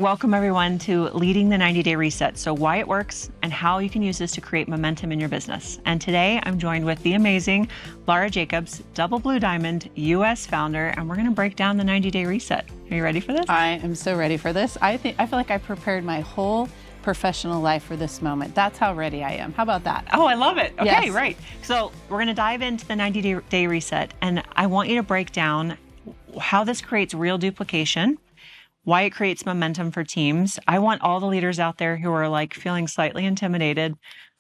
Welcome everyone to Leading the 90-Day Reset. So why it works and how you can use this to create momentum in your business. And today I'm joined with the amazing Laura Jacobs, Double Blue Diamond US founder, and we're going to break down the 90-Day Reset. Are you ready for this? I am so ready for this. I feel like I prepared my whole professional life for this moment. That's how ready I am. How about that? Oh, I love it. Okay, yes. Right. So we're going to dive into the 90-Day Reset, and I want you to break down how this creates real duplication, why it creates momentum for teams. I want all the leaders out there who are like feeling slightly intimidated.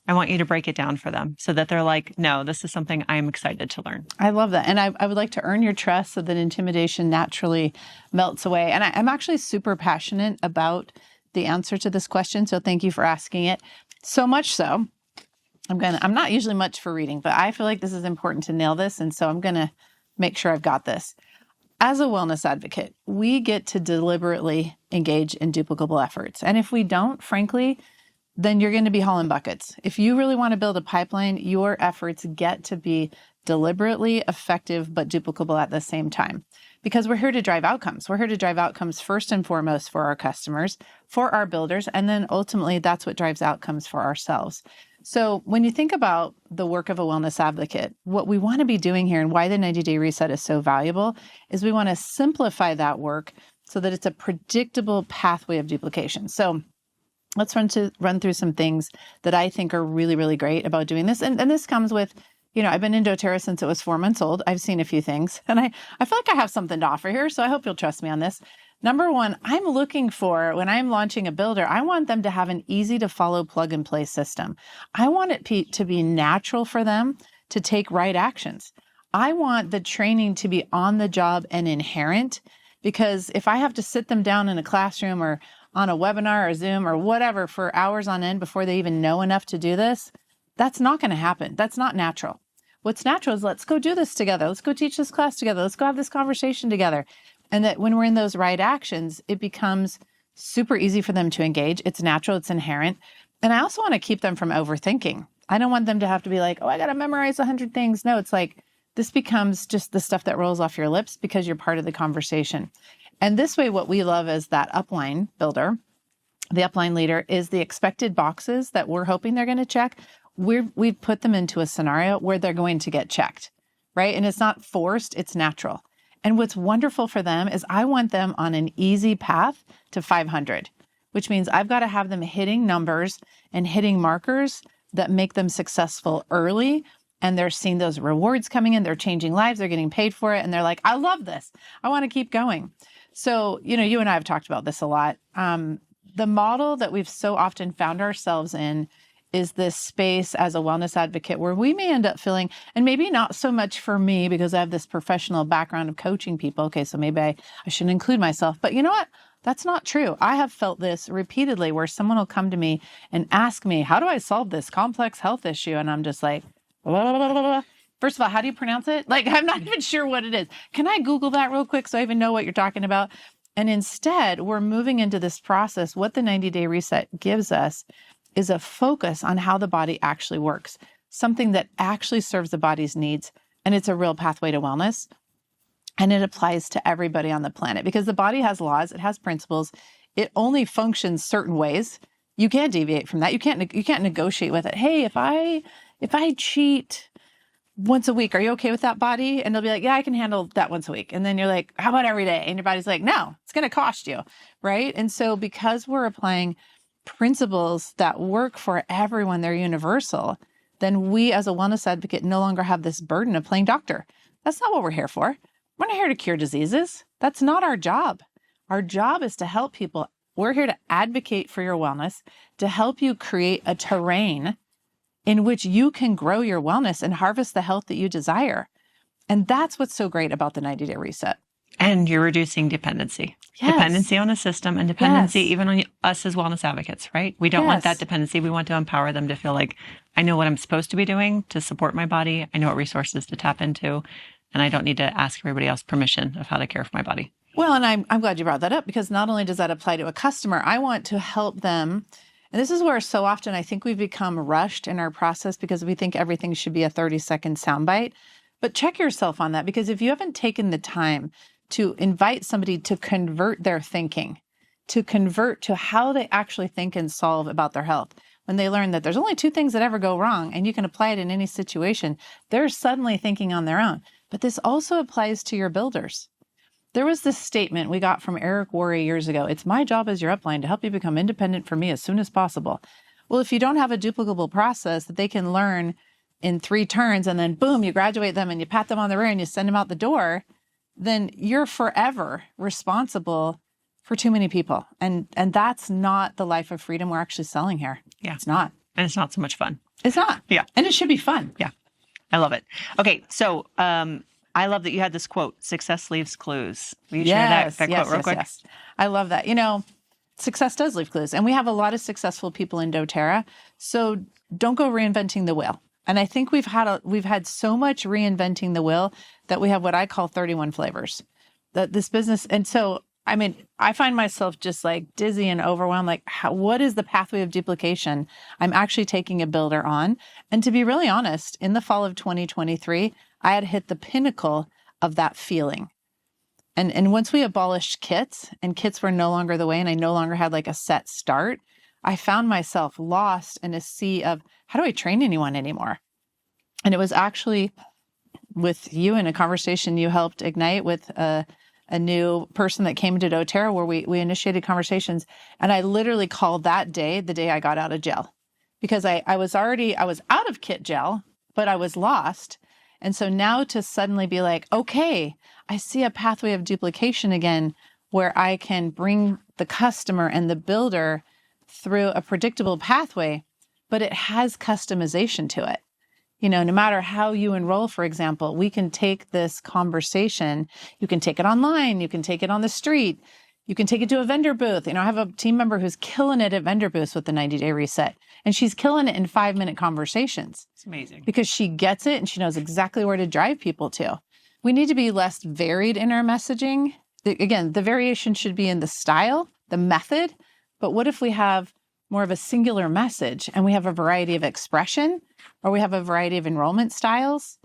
I want you to break it down for them so that they're like, no, this is something I'm excited to learn. I love that. And I would like to earn your trust so that intimidation naturally melts away. And I'm actually super passionate about the answer to this question. So thank you for asking it. So much so, I'm not usually much for reading, but I feel like this is important to nail this. And so I'm going to make sure I've got this. As a wellness advocate, we get to deliberately engage in duplicable efforts. And if we don't, frankly, then you're going to be hauling buckets. If you really want to build a pipeline, your efforts get to be deliberately effective but duplicable at the same time. Because we're here to drive outcomes. We're here to drive outcomes first and foremost for our customers, for our builders, and then ultimately that's what drives outcomes for ourselves. So when you think about the work of a wellness advocate, what we want to be doing here and why the 90-Day Reset is so valuable is we want to simplify that work so that it's a predictable pathway of duplication. So let's run through some things that I think are really, really great about doing this. And this comes with, I've been in doTERRA since it was 4 months old. I've seen a few things, and I feel like I have something to offer here, so I hope you'll trust me on this. Number one, I'm looking for, when I'm launching a builder, I want them to have an easy to follow plug and play system. I want it to be natural for them to take right actions. I want the training to be on the job and inherent, because if I have to sit them down in a classroom or on a webinar or Zoom or whatever for hours on end before they even know enough to do this, that's not going to happen. That's not natural. What's natural is let's go do this together. Let's go teach this class together. Let's go have this conversation together. And that when we're in those right actions, it becomes super easy for them to engage. It's natural, it's inherent. And I also want to keep them from overthinking. I don't want them to have to be like, oh, I got to memorize 100 things. No, it's like, this becomes just the stuff that rolls off your lips because you're part of the conversation. And this way, what we love as that upline builder, the upline leader, is the expected boxes that we're hoping they're going to check. We've put them into a scenario where they're going to get checked, right? And it's not forced, it's natural. And what's wonderful for them is I want them on an easy path to 500, which means I've got to have them hitting numbers and hitting markers that make them successful early. And they're seeing those rewards coming in, they're changing lives, they're getting paid for it. And they're like, I love this. I want to keep going. So, you and I have talked about this a lot. The model that we've so often found ourselves in is this space as a wellness advocate where we may end up feeling, and maybe not so much for me because I have this professional background of coaching people. Okay, so maybe I shouldn't include myself, but you know what? That's not true. I have felt this repeatedly where someone will come to me and ask me, how do I solve this complex health issue? And I'm just like, blah, blah, blah, blah, blah. First of all, how do you pronounce it? Like, I'm not even sure what it is. Can I Google that real quick so I even know what you're talking about? And instead, we're moving into this process. What the 90-Day Reset gives us is a focus on how the body actually works, something that actually serves the body's needs. And it's a real pathway to wellness. And it applies to everybody on the planet because the body has laws, it has principles. It only functions certain ways. You can't deviate from that. You can't negotiate with it. Hey, if I cheat once a week, are you okay with that, body? And they'll be like, yeah, I can handle that once a week. And then you're like, how about every day? And your body's like, no, it's going to cost you, right? And so because we're applying principles that work for everyone, they're universal, then we as a wellness advocate no longer have this burden of playing doctor. That's not what we're here for. We're not here to cure diseases. That's not our job. Our job is to help people. We're here to advocate for your wellness, to help you create a terrain in which you can grow your wellness and harvest the health that you desire. And that's what's so great about the 90-Day Reset. And you're reducing dependency. Yes. Dependency on a system and dependency even on us as wellness advocates, right? We don't want that dependency. We want to empower them to feel like, I know what I'm supposed to be doing to support my body. I know what resources to tap into. And I don't need to ask everybody else permission of how to care for my body. Well, and I'm glad you brought that up because not only does that apply to a customer, I want to help them. And this is where so often I think we've become rushed in our process because we think everything should be a 30-second soundbite. But check yourself on that, because if you haven't taken the time to invite somebody to convert their thinking, to convert to how they actually think and solve about their health. When they learn that there's only 2 things that ever go wrong and you can apply it in any situation, they're suddenly thinking on their own. But this also applies to your builders. There was this statement we got from Eric Worre years ago. It's my job as your upline to help you become independent for me as soon as possible. Well, if you don't have a duplicable process that they can learn in 3 turns and then boom, you graduate them and you pat them on the rear and you send them out the door, then you're forever responsible for too many people. And that's not the life of freedom we're actually selling here. Yeah. It's not. And it's not so much fun. It's not. Yeah. And it should be fun. Yeah. I love it. Okay. So I love that you had this quote, success leaves clues. Will you share that quote real quick? Yes. I love that. Success does leave clues. And we have a lot of successful people in doTERRA. So don't go reinventing the wheel. And I think we've had so much reinventing the wheel that we have what I call 31 flavors. This business. And so, I find myself just like dizzy and overwhelmed. Like, what is the pathway of duplication I'm actually taking a builder on? And to be really honest, in the fall of 2023, I had hit the pinnacle of that feeling. And once we abolished kits and kits were no longer the way, and I no longer had like a set start, I found myself lost in a sea of how do I train anyone anymore? And it was actually with you in a conversation you helped ignite with a new person that came into doTERRA where we initiated conversations. And I literally called that day the day I got out of jail because I was out of kit jail, but I was lost. And so now to suddenly be like, okay, I see a pathway of duplication again, where I can bring the customer and the builder through a predictable pathway, but it has customization to it. No matter how you enroll, for example, we can take this conversation, you can take it online, you can take it on the street, you can take it to a vendor booth. I have a team member who's killing it at vendor booths with the 90-day reset, and she's killing it in 5-minute conversations. It's amazing. Because she gets it and she knows exactly where to drive people to. We need to be less varied in our messaging. Again, the variation should be in the style, the method, but what if we have more of a singular message and we have a variety of expression, or we have a variety of enrollment styles,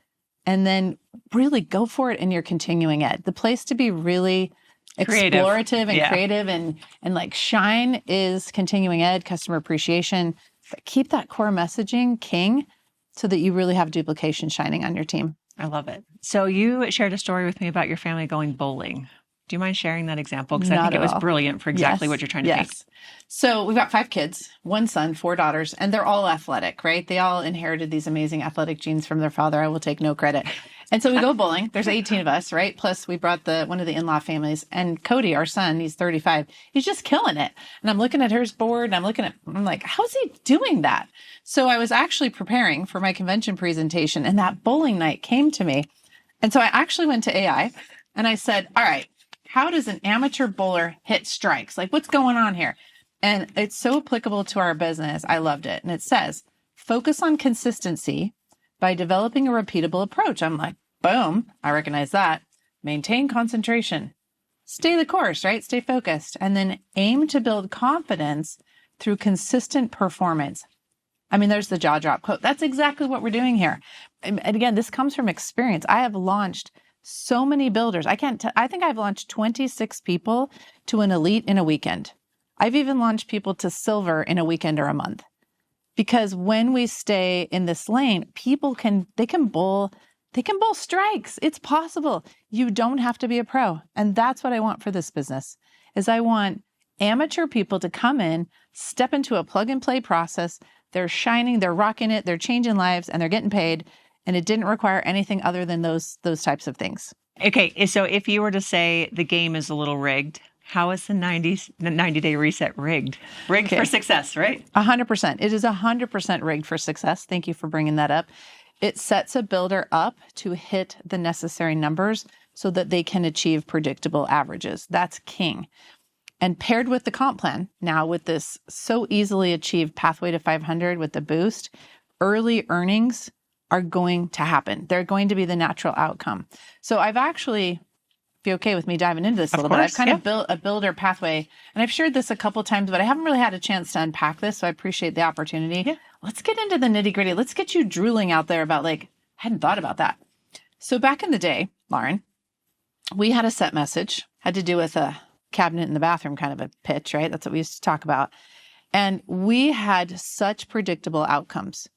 and then really go for it in your continuing ed. The place to be really explorative and creative and like shine is continuing ed, customer appreciation. But keep that core messaging king so that you really have duplication shining on your team. I love it. So you shared a story with me about your family going bowling. Do you mind sharing that example? Because I think it was brilliant for exactly what you're trying to make. So we've got 5 kids, 1 son, 4 daughters, and they're all athletic, right? They all inherited these amazing athletic genes from their father. I will take no credit. And so we go bowling. There's 18 of us, right? Plus we brought one of the in-law families, and Cody, our son, he's 35. He's just killing it. And I'm looking at his board and I'm like, how's he doing that? So I was actually preparing for my convention presentation, and that bowling night came to me. And so I actually went to AI and I said, all right, how does an amateur bowler hit strikes? Like, what's going on here? And it's so applicable to our business. I loved it. And it says, focus on consistency by developing a repeatable approach. I'm like, boom, I recognize that. Maintain concentration. Stay the course, right? Stay focused. And then aim to build confidence through consistent performance. There's the jaw drop quote. That's exactly what we're doing here. And again, this comes from experience. I have launched so many builders. I think I've launched 26 people to an elite in a weekend. I've even launched people to silver in a weekend or a month. Because when we stay in this lane, people can bowl strikes. It's possible. You don't have to be a pro. And that's what I want for this business, is I want amateur people to come in, step into a plug and play process. They're shining, they're rocking it, they're changing lives, and they're getting paid. And it didn't require anything other than those types of things. Okay, so if you were to say the game is a little rigged, how is the 90-day reset rigged? Rigged for success, right? 100%. It is 100% rigged for success. Thank you for bringing that up. It sets a builder up to hit the necessary numbers so that they can achieve predictable averages. That's king. And paired with the comp plan, now with this so easily achieved pathway to 500 with the boost, early earnings are going to happen. They're going to be the natural outcome. So I've actually, if you're okay with me diving into this a little bit, I've kind of built a builder pathway, and I've shared this a couple of times, but I haven't really had a chance to unpack this. So I appreciate the opportunity. Yeah. Let's get into the nitty gritty. Let's get you drooling out there about I hadn't thought about that. So back in the day, Lauren, we had a set message, had to do with a cabinet in the bathroom kind of a pitch, right? That's what we used to talk about. And we had such predictable outcomes.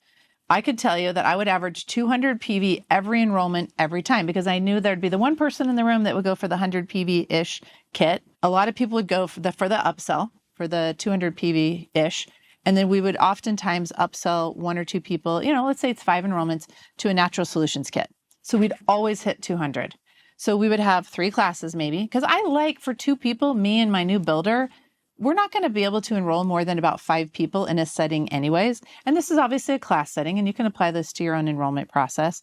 I could tell you that I would average 200 PV every enrollment every time because I knew there'd be the one person in the room that would go for the 100 PV-ish kit. A lot of people would go for the upsell for the 200 PV-ish. And then we would oftentimes upsell one or two people, let's say it's 5 enrollments to a natural solutions kit. So we'd always hit 200. So we would have 3 classes maybe, because I like for 2 people, me and my new builder, we're not going to be able to enroll more than about 5 people in a setting anyways. And this is obviously a class setting, and you can apply this to your own enrollment process.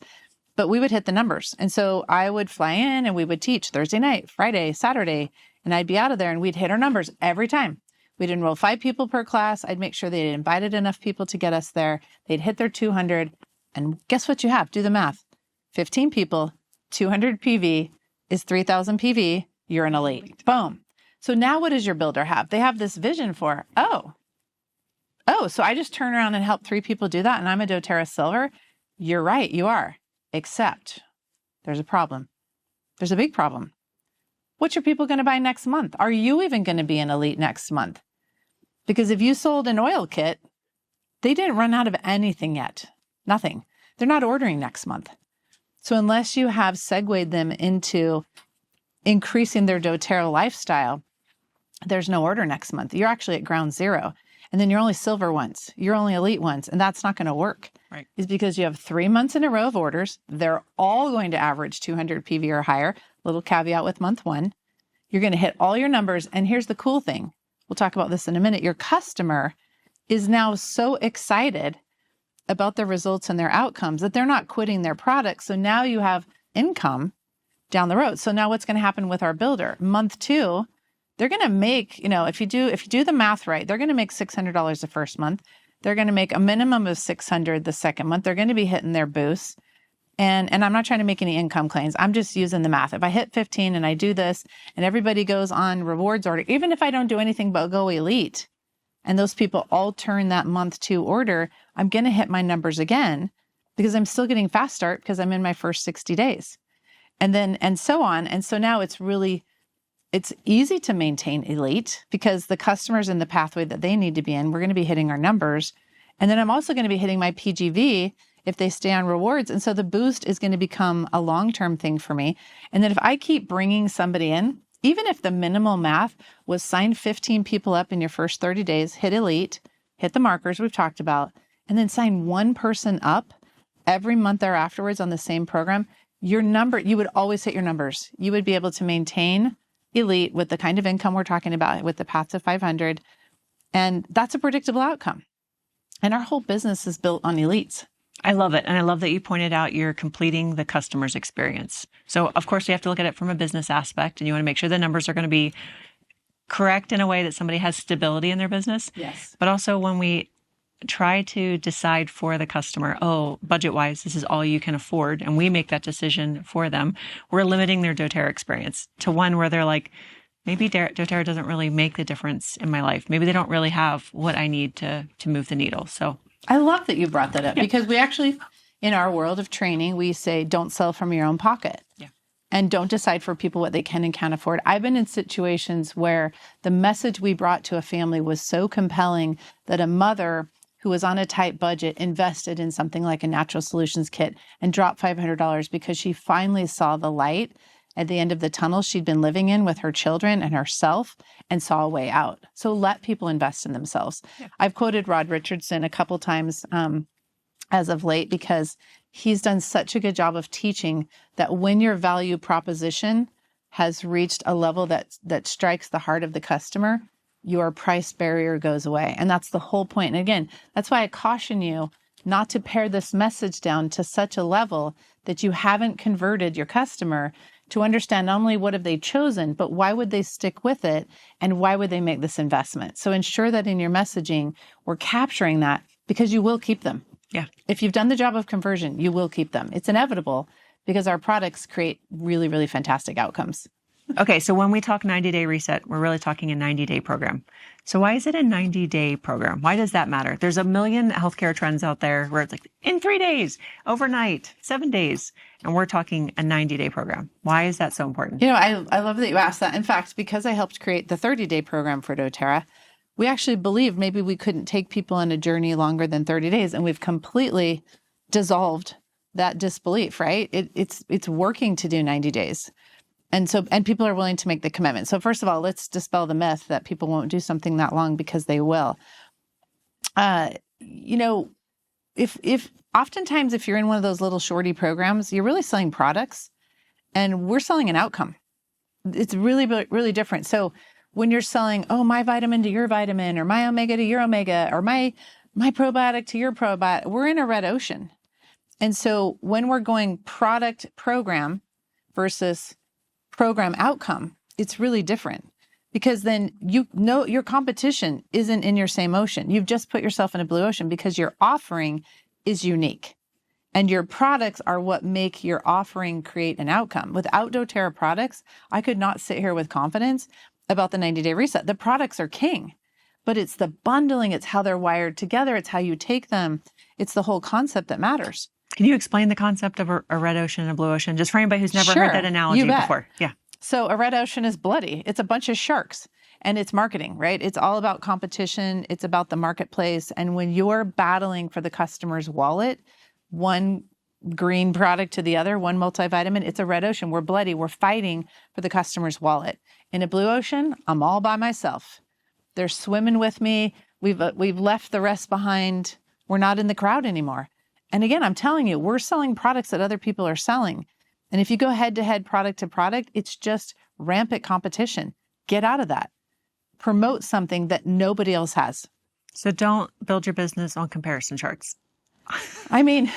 But we would hit the numbers. And so I would fly in and we would teach Thursday night, Friday, Saturday, and I'd be out of there and we'd hit our numbers every time. We'd enroll 5 people per class. I'd make sure they'd invited enough people to get us there. They'd hit their 200. And guess what you have? Do the math. 15 people, 200 PV is 3,000 PV. You're an elite. Boom. So now what does your builder have? They have this vision for, so I just turn around and help 3 people do that and I'm a doTERRA Silver? You're right, you are. Except there's a problem. There's a big problem. What's your people going to buy next month? Are you even going to be an elite next month? Because if you sold an oil kit, they didn't run out of anything yet. Nothing. They're not ordering next month. So unless you have segued them into increasing their doTERRA lifestyle, there's no order next month. You're actually at ground zero. And then you're only silver once. You're only elite once. And that's not going to work. Right. Is because you have 3 months in a row of orders. They're all going to average 200 PV or higher. Little caveat with month 1. You're going to hit all your numbers. And here's the cool thing. We'll talk about this in a minute. Your customer is now so excited about their results and their outcomes that they're not quitting their product. So now you have income down the road. So now what's going to happen with our builder? Month 2, they're going to make, if you do the math right, they're going to make $600 the first month. They're going to make a minimum of $600 the second month. They're going to be hitting their boosts. And I'm not trying to make any income claims. I'm just using the math. If I hit 15 and I do this and everybody goes on rewards order, even if I don't do anything but go elite, and those people all turn that month 2 order, I'm going to hit my numbers again because I'm still getting fast start because I'm in my first 60 days. And so on. And so now it's easy to maintain elite because the customer's in the pathway that they need to be in. We're going to be hitting our numbers. And then I'm also going to be hitting my PGV if they stay on rewards. And so the boost is going to become a long-term thing for me. And then if I keep bringing somebody in, even if the minimal math was sign 15 people up in your first 30 days, hit elite, hit the markers we've talked about, and then sign 1 person up every month thereafterwards on the same program, you would always hit your numbers. You would be able to maintain elite with the kind of income we're talking about with the path to 500. And that's a predictable outcome. And our whole business is built on elites. I love it. And I love that you pointed out you're completing the customer's experience. So of course you have to look at it from a business aspect and you want to make sure the numbers are going to be correct in a way that somebody has stability in their business. Yes. But also when we try to decide for the customer, budget-wise, this is all you can afford, and we make that decision for them, we're limiting their doTERRA experience to one where they're like, maybe doTERRA doesn't really make the difference in my life. Maybe they don't really have what I need to move the needle. So I love that you brought that up because we actually, in our world of training, we say don't sell from your own pocket. Yeah. And don't decide for people what they can and can't afford. I've been in situations where the message we brought to a family was so compelling that a mother who was on a tight budget invested in something like a natural solutions kit and dropped $500 because she finally saw the light at the end of the tunnel she'd been living in with her children and herself and saw a way out. So let people invest in themselves. Yeah. I've quoted Rod Richardson a couple times as of late because he's done such a good job of teaching that when your value proposition has reached a level that strikes the heart of the customer, your price barrier goes away. And that's the whole point. And again, that's why I caution you not to pare this message down to such a level that you haven't converted your customer to understand not only what have they chosen, but why would they stick with it and why would they make this investment? So ensure that in your messaging, we're capturing that because you will keep them. Yeah. If you've done the job of conversion, you will keep them. It's inevitable because our products create really, really fantastic outcomes. Okay, so when we talk 90-day reset, we're really talking a 90-day program. So why is it a 90-day program? Why does that matter? There's a million healthcare trends out there where it's like in 3 days, overnight, 7 days, and we're talking a 90-day program. Why is that so important? I love that you asked that. In fact, because I helped create the 30-day program for doTERRA, we actually believed maybe we couldn't take people on a journey longer than 30 days, and we've completely dissolved that disbelief, right? It's working to do 90 days. And people are willing to make the commitment. So first of all, let's dispel the myth that people won't do something that long, because they will. If oftentimes if you're in one of those little shorty programs, you're really selling products, and we're selling an outcome. It's really, really different. So when you're selling, my vitamin to your vitamin, or my omega to your omega, or my probiotic to your probiotic, we're in a red ocean. And so when we're going product program versus program outcome, it's really different, because then your competition isn't in your same ocean. You've just put yourself in a blue ocean because your offering is unique, and your products are what make your offering create an outcome. Without doTERRA products, I could not sit here with confidence about the 90-day reset. The products are king, but it's the bundling, it's how they're wired together, it's how you take them, it's the whole concept that matters. Can you explain the concept of a red ocean and a blue ocean, just for anybody who's never heard that analogy before? Yeah. So a red ocean is bloody. It's a bunch of sharks, and it's marketing, right? It's all about competition. It's about the marketplace. And when you're battling for the customer's wallet, one green product to the other, one multivitamin, it's a red ocean. We're bloody. We're fighting for the customer's wallet. In a blue ocean, I'm all by myself. They're swimming with me. We've left the rest behind. We're not in the crowd anymore. And again, I'm telling you, we're selling products that other people are selling. And if you go head-to-head, product to product, it's just rampant competition. Get out of that. Promote something that nobody else has. So don't build your business on comparison charts. I mean,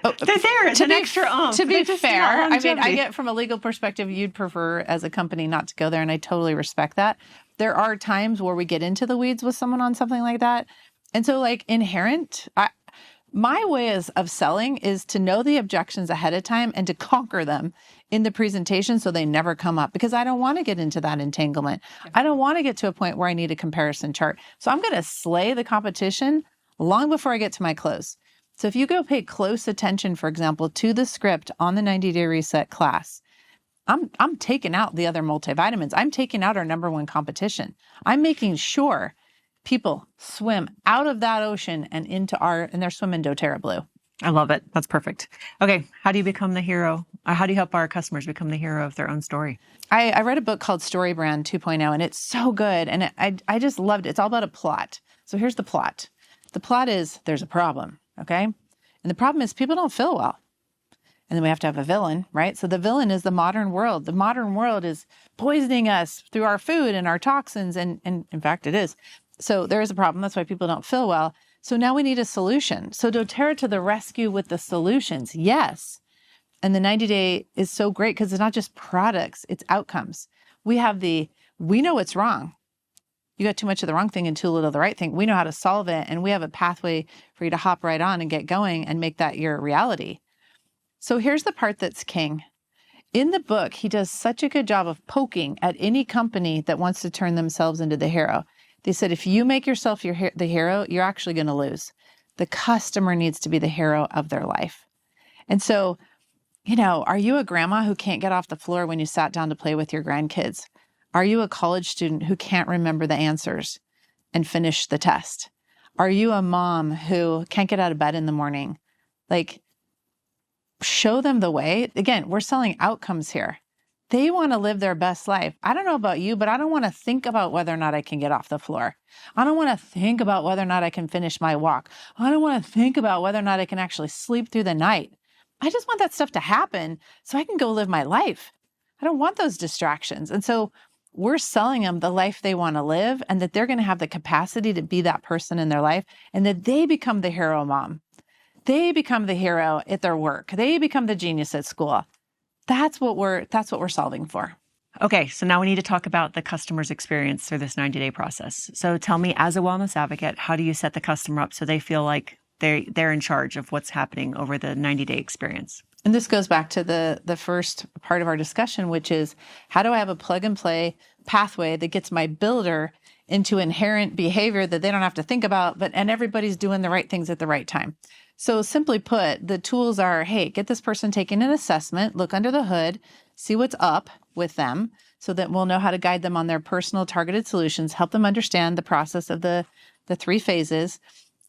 they're there. It's an extra To be fair, I mean, I get from a legal perspective, you'd prefer as a company not to go there, and I totally respect that. There are times where we get into the weeds with someone on something like that. And so my way of selling is to know the objections ahead of time and to conquer them in the presentation so they never come up, because I don't want to get into that entanglement. I don't want to get to a point where I need a comparison chart. So I'm going to slay the competition long before I get to my close. So if you go pay close attention, for example, to the script on the 90-day reset class, I'm taking out the other multivitamins. I'm taking out our number one competition. I'm making sure people swim out of that ocean and and they're swimming doTERRA blue. I love it. That's perfect. Okay. How do you become the hero? How do you help our customers become the hero of their own story? I read a book called Story Brand 2.0, and it's so good. And I just loved it. It's all about a plot. So here's the plot. The plot is there's a problem. Okay. And the problem is people don't feel well. And then we have to have a villain, right? So the villain is the modern world. The modern world is poisoning us through our food and our toxins. And in fact, it is. So there is a problem. That's why people don't feel well. So now we need a solution. So doTERRA to the rescue with the solutions. Yes. And the 90-day is so great because it's not just products, it's outcomes. We know what's wrong. You got too much of the wrong thing and too little of the right thing. We know how to solve it. And we have a pathway for you to hop right on and get going and make that your reality. So here's the part that's king. In the book, he does such a good job of poking at any company that wants to turn themselves into the hero. They said, if you make yourself the hero, you're actually going to lose. The customer needs to be the hero of their life. And so, are you a grandma who can't get off the floor when you sat down to play with your grandkids? Are you a college student who can't remember the answers and finish the test? Are you a mom who can't get out of bed in the morning? Show them the way. Again, we're selling outcomes here. They want to live their best life. I don't know about you, but I don't want to think about whether or not I can get off the floor. I don't want to think about whether or not I can finish my walk. I don't want to think about whether or not I can actually sleep through the night. I just want that stuff to happen so I can go live my life. I don't want those distractions. And so we're selling them the life they want to live, and that they're going to have the capacity to be that person in their life, and that they become the hero mom. They become the hero at their work. They become the genius at school. That's what we're solving for. Okay, so now we need to talk about the customer's experience through this 90-day process. So tell me, as a wellness advocate, how do you set the customer up so they feel like they're in charge of what's happening over the 90-day experience. And this goes back to the first part of our discussion, which is how do I have a plug and play pathway that gets my builder into inherent behavior that they don't have to think about, and everybody's doing the right things at the right time. So simply put, the tools are, hey, get this person taking an assessment, look under the hood, see what's up with them so that we'll know how to guide them on their personal targeted solutions, help them understand the process of the 3 phases,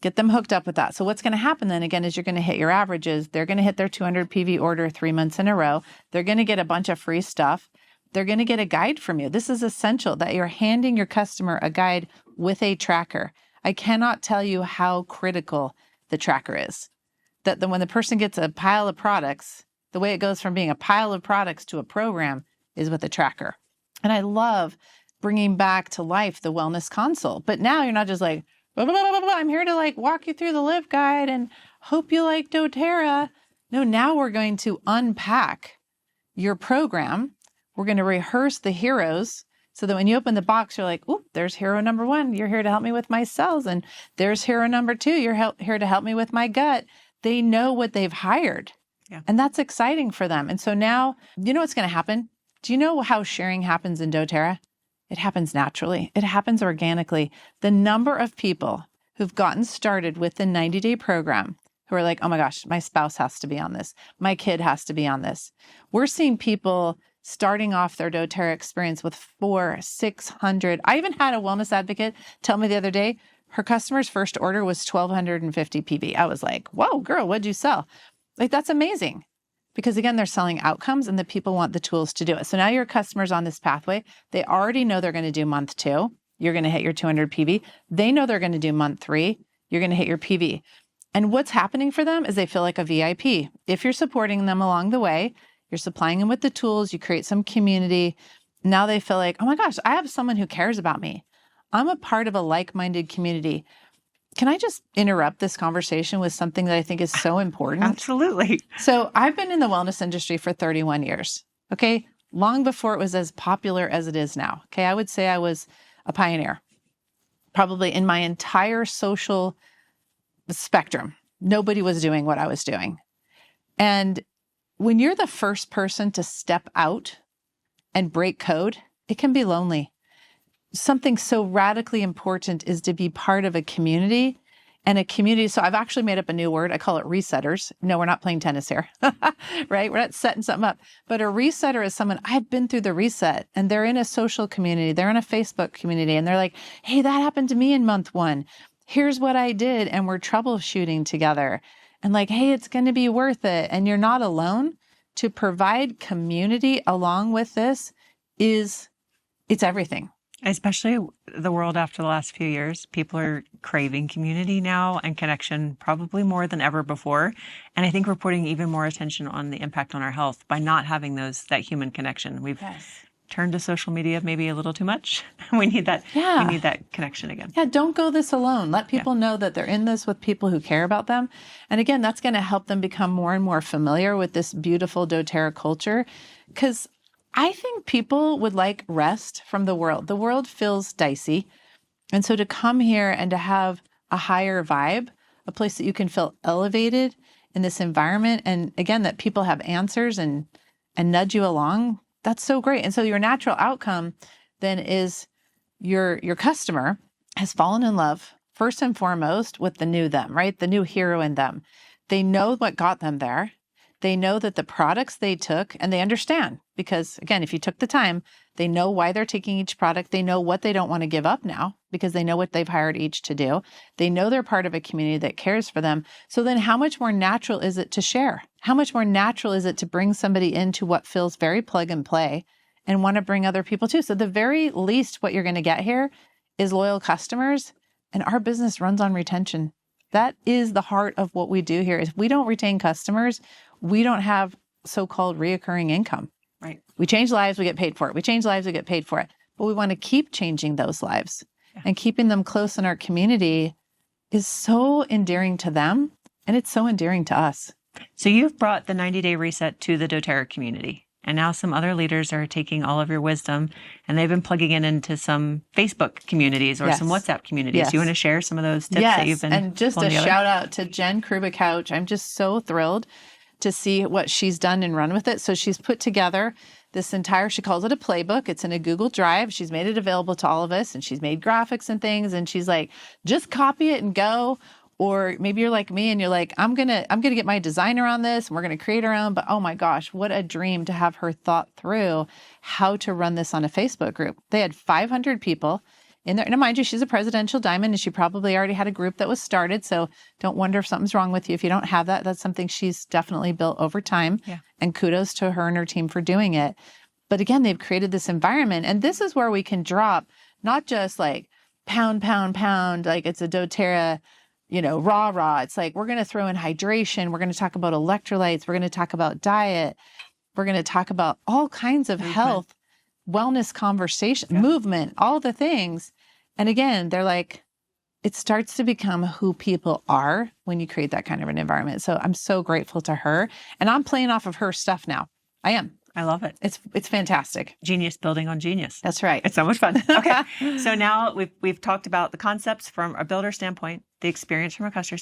get them hooked up with that. So what's going to happen then again is you're going to hit your averages. They're going to hit their 200 PV order 3 months in a row. They're going to get a bunch of free stuff. They're going to get a guide from you. This is essential that you're handing your customer a guide with a tracker. I cannot tell you how critical the tracker is. That when the person gets a pile of products, the way it goes from being a pile of products to a program is with a tracker. And I love bringing back to life the wellness console. But now you're not just like, blah, blah, blah, blah, blah. I'm here to like walk you through the live guide and hope you like doTERRA. No, now we're going to unpack your program. We're going to rehearse the heroes so that when you open the box, you're like, oh, there's hero number 1. You're here to help me with my cells. And there's hero number 2. You're here to help me with my gut. They know what they've hired. Yeah. And that's exciting for them. And so now, you know what's going to happen? Do you know how sharing happens in doTERRA? It happens naturally. It happens organically. The number of people who've gotten started with the 90-day program who are like, oh my gosh, my spouse has to be on this. My kid has to be on this. We're seeing people starting off their doTERRA experience with 400, 600. I even had a wellness advocate tell me the other day, her customer's first order was 1,250 PV. I was like, whoa, girl, what'd you sell? Like, that's amazing. Because again, they're selling outcomes and the people want the tools to do it. So now your customer's on this pathway. They already know they're going to do month 2. You're going to hit your 200 PV. They know they're going to do month 3. You're going to hit your PV. And what's happening for them is they feel like a VIP. If you're supporting them along the way, you're supplying them with the tools, you create some community. Now they feel like, oh my gosh, I have someone who cares about me. I'm a part of a like-minded community. Can I just interrupt this conversation with something that I think is so important? Absolutely. So I've been in the wellness industry for 31 years, okay? Long before it was as popular as it is now, okay? I would say I was a pioneer, probably in my entire social spectrum. Nobody was doing what I was doing. And when you're the first person to step out and break code, it can be lonely. Something so radically important is to be part of a community and a community. So I've actually made up a new word. I call it resetters. No, we're not playing tennis here, right? We're not setting something up. But a resetter is someone, I've been through the reset and they're in a social community. They're in a Facebook community and they're like, hey, that happened to me in month 1. Here's what I did. And we're troubleshooting together. And like, hey, it's going to be worth it. And you're not alone. To provide community along with this it's everything. Especially the world after the last few years, people are craving community now and connection probably more than ever before. And I think we're putting even more attention on the impact on our health by not having that human connection. We've turned to social media maybe a little too much. We need that. Yeah. We need that connection again. Yeah. Don't go this alone. Let people know that they're in this with people who care about them. And again, that's going to help them become more and more familiar with this beautiful doTERRA culture. Because I think people would like rest from the world. The world feels dicey. And so to come here and to have a higher vibe, a place that you can feel elevated in this environment. And again, that people have answers and nudge you along. That's so great. And so your natural outcome then is your customer has fallen in love first and foremost with the new them, right? The new hero in them. They know what got them there. They know that the products they took, and they understand because again, if you took the time, they know why they're taking each product. They know what they don't want to give up now because they know what they've hired each to do. They know they're part of a community that cares for them. So then how much more natural is it to share? How much more natural is it to bring somebody into what feels very plug and play and want to bring other people too? So the very least what you're going to get here is loyal customers, and our business runs on retention. That is the heart of what we do here. If we don't retain customers, we don't have so-called reoccurring income. Right. We change lives, we get paid for it. We change lives, we get paid for it. But we want to keep changing those lives. And keeping them close in our community is so endearing to them, and it's so endearing to us. So you've brought the 90-day reset to the doTERRA community. And now some other leaders are taking all of your wisdom and they've been plugging it into some Facebook communities or some WhatsApp communities. Yes. You want to share some of those tips that you've been and just a shout out to Jen Krubacouch. I'm just so thrilled to see what she's done and run with it. So she's put together this entire, she calls it a playbook. It's in a Google Drive. She's made it available to all of us and she's made graphics and things. And she's like, just copy it and go. Or maybe you're like me and you're like, I'm going to get my designer on this and we're going to create our own. But oh my gosh, what a dream to have her thought through how to run this on a Facebook group. They had 500 people in there. And mind you, she's a presidential diamond and she probably already had a group that was started. So don't wonder if something's wrong with you. If you don't have that, that's something she's definitely built over time. Yeah. And kudos to her and her team for doing it. But again, they've created this environment. And this is where we can drop not just like pound, like it's a doTERRA, rah. It's like, we're going to throw in hydration. We're going to talk about electrolytes. We're going to talk about diet. We're going to talk about all kinds of health, wellness conversation, movement, all the things. And again, they're like, it starts to become who people are when you create that kind of an environment. So I'm so grateful to her. And I'm playing off of her stuff now. I am. I love it. It's fantastic. Genius building on genius. That's right. It's so much fun. Okay. So now we've talked about the concepts from a builder standpoint, the experience from a customer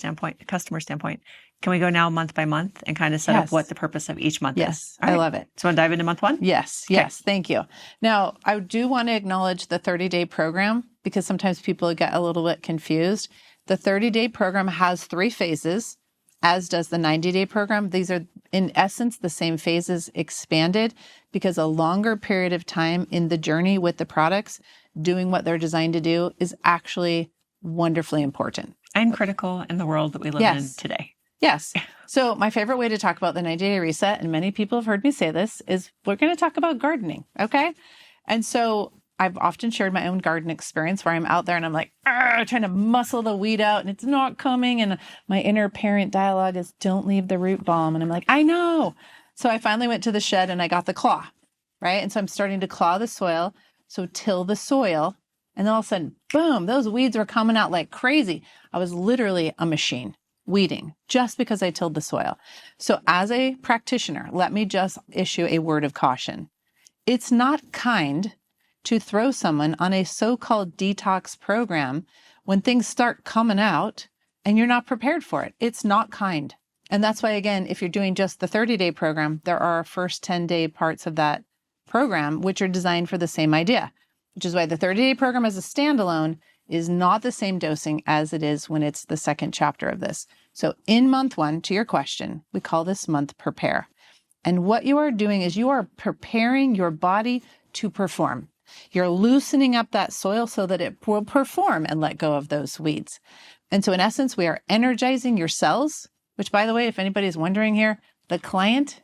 standpoint. Can we go now month by month and kind of set up what the purpose of each month is? I love it. So want to dive into month one? Yes. Thank you. Now, I do want to acknowledge the 30-day program because sometimes people get a little bit confused. The 30-day program has 3 phases, as does the 90-day program. These are, in essence, the same phases expanded because a longer period of time in the journey with the products, doing what they're designed to do, is actually wonderfully important. And critical in the world that we live in today. Yes. So my favorite way to talk about the 90-day reset, and many people have heard me say this, is we're going to talk about gardening. Okay. And so I've often shared my own garden experience where I'm out there and I'm like, trying to muscle the weed out and it's not coming. And my inner parent dialogue is, don't leave the root balm. And I'm like, I know. So I finally went to the shed and I got the claw, right? And so I'm starting to claw the soil. So till the soil. And then all of a sudden, boom, those weeds were coming out like crazy. I was literally a machine weeding just because I tilled the soil. So as a practitioner, let me just issue a word of caution. It's not kind to throw someone on a so-called detox program when things start coming out and you're not prepared for it. It's not kind. And that's why, again, if you're doing just the 30-day program, there are first 10-day parts of that program which are designed for the same idea, which is why the 30-day program as a standalone is not the same dosing as it is when it's the second chapter of this. So in month one, to your question, we call this month prepare. And what you are doing is you are preparing your body to perform. You're loosening up that soil so that it will perform and let go of those weeds. And so in essence, we are energizing your cells, which, by the way, if anybody's wondering here, the client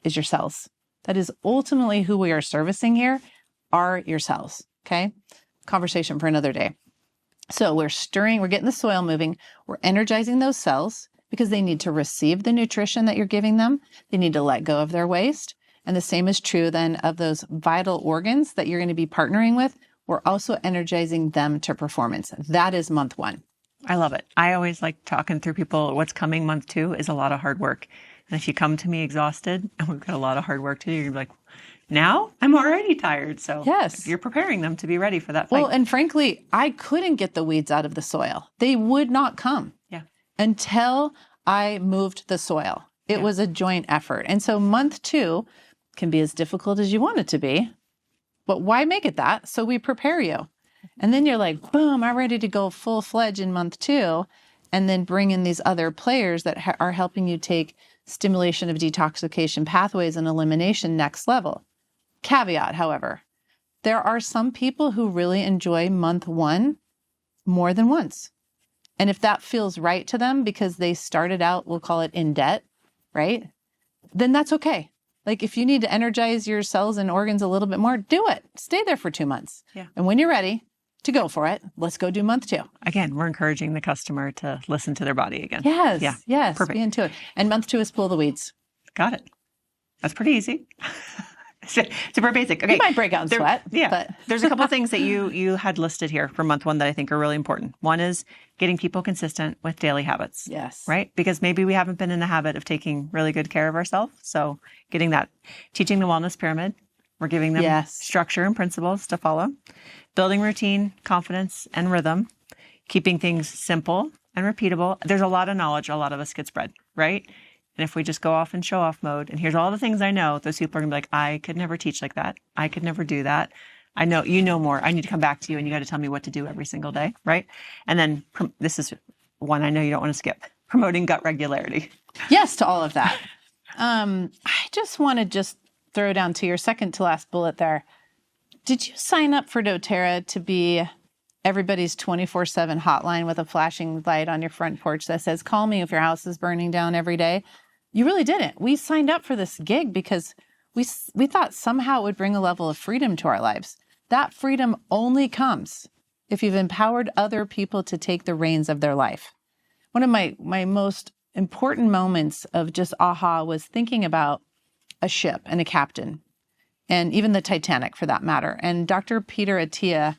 is your cells. That is ultimately who we are servicing here, are your cells. Okay. Conversation for another day. So we're getting the soil moving. We're energizing those cells because they need to receive the nutrition that you're giving them. They need to let go of their waste. And the same is true then of those vital organs that you're going to be partnering with. We're also energizing them to performance. That is month one. I love it. I always like talking through people. What's coming month 2 is a lot of hard work. And if you come to me exhausted and we've got a lot of hard work to do, you're going to be like, now I'm already tired. So yes, you're preparing them to be ready for that fight. Well, and frankly, I couldn't get the weeds out of the soil. They would not come until I moved the soil. It was a joint effort. And so month 2 can be as difficult as you want it to be, but why make it that? So we prepare you. And then you're like, boom, I'm ready to go full-fledged in month 2, and then bring in these other players that are helping you take stimulation of detoxification pathways and elimination next level. Caveat, however, there are some people who really enjoy month 1 more than once. And if that feels right to them because they started out, we'll call it in debt, right? Then that's okay. Like if you need to energize your cells and organs a little bit more, do it. Stay there for 2 months. Yeah. And when you're ready to go for it, let's go do month 2. Again, we're encouraging the customer to listen to their body again. Yes. Yeah. Yes. Perfect. Be into it. And month 2 is pull the weeds. Got it. That's pretty easy. Super basic. Okay. You might break out in sweat. Yeah. But There's a couple of things that you had listed here for month 1 that I think are really important. One is getting people consistent with daily habits. yes. Right? Because maybe we haven't been in the habit of taking really good care of ourselves. So getting that, teaching the wellness pyramid, we're giving them Yes. structure and principles to follow, building routine, confidence, and rhythm, keeping things simple and repeatable. There's a lot of knowledge a lot of us get spread, right? And if we just go off in show off mode, and here's all the things I know, those people are gonna be like, I could never teach like that. I could never do that. I know, you know more. I need to come back to you and you got to tell me what to do every single day, right? And then this is one I know you don't want to skip, promoting gut regularity. Yes to all of that. I just want to throw down to your second to last bullet there. Did you sign up for doTERRA to be everybody's 24/7 hotline with a flashing light on your front porch that says, call me if your house is burning down every day? You really didn't. We signed up for this gig because we thought somehow it would bring a level of freedom to our lives. That freedom only comes if you've empowered other people to take the reins of their life. One of my most important moments of just aha was thinking about a ship and a captain, and even the Titanic for that matter. And Dr. Peter Attia,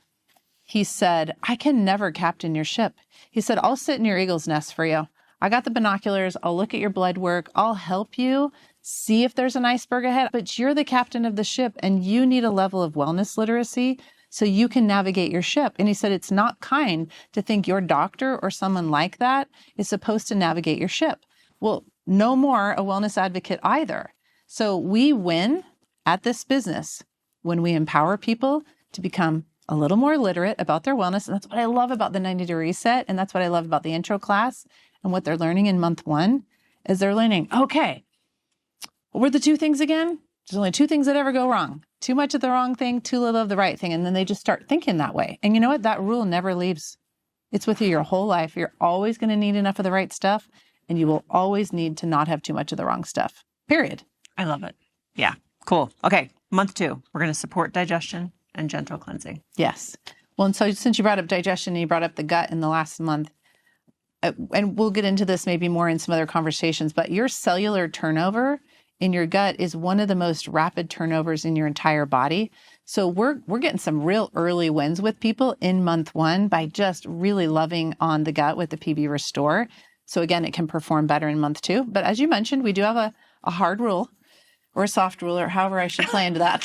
he said, I can never captain your ship. He said, I'll sit in your eagle's nest for you. I got the binoculars. I'll look at your blood work. I'll help you see if there's an iceberg ahead. But you're the captain of the ship, and you need a level of wellness literacy so you can navigate your ship. And he said, it's not kind to think your doctor or someone like that is supposed to navigate your ship. Well, no more a wellness advocate either. So we win at this business when we empower people to become a little more literate about their wellness. And that's what I love about the 90-day reset. And that's what I love about the intro class and what they're learning in month 1 is they're learning, okay, what were the 2 things again? There's only 2 things that ever go wrong. Too much of the wrong thing, too little of the right thing. And then they just start thinking that way. And you know what? That rule never leaves. It's with you your whole life. You're always going to need enough of the right stuff. And you will always need to not have too much of the wrong stuff. Period. I love it. Yeah. Cool. Okay. Month 2, we're going to support digestion and gentle cleansing. Yes. Well, and so since you brought up digestion and you brought up the gut in the last month, and we'll get into this maybe more in some other conversations, but your cellular turnover in your gut is one of the most rapid turnovers in your entire body. So we're getting some real early wins with people in month 1 by just really loving on the gut with the PB Restore. So again, it can perform better in month 2. But as you mentioned, we do have a hard rule or a soft rule, or however I should play into that.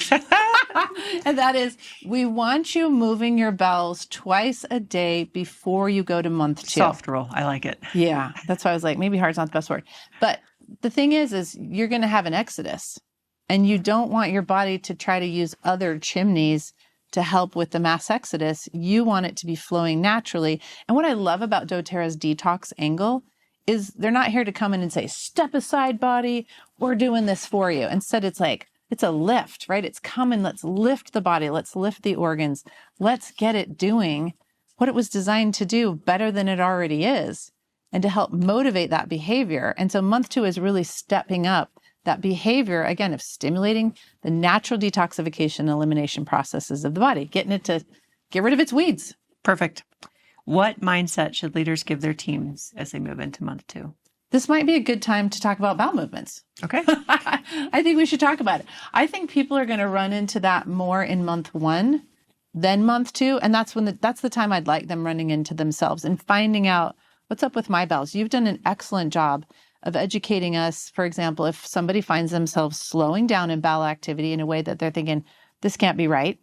And that is, we want you moving your bowels twice a day before you go to month 2. Soft rule. I like it. Yeah. That's why I was like, maybe hard's not the best word. But the thing is you're going to have an exodus, and you don't want your body to try to use other chimneys to help with the mass exodus. You want it to be flowing naturally. And what I love about doTERRA's detox angle is they're not here to come in and say, step aside, body, we're doing this for you. Instead, it's like, it's a lift, right? It's coming. Let's lift the body. Let's lift the organs. Let's get it doing what it was designed to do better than it already is, and to help motivate that behavior. And so month 2 is really stepping up that behavior, again, of stimulating the natural detoxification and elimination processes of the body, getting it to get rid of its weeds. Perfect. What mindset should leaders give their teams as they move into month 2? This might be a good time to talk about bowel movements. Okay. I think we should talk about it. I think people are going to run into that more in month 1 than month 2. And that's that's the time I'd like them running into themselves and finding out what's up with my bowels. You've done an excellent job of educating us. For example, if somebody finds themselves slowing down in bowel activity in a way that they're thinking, this can't be right.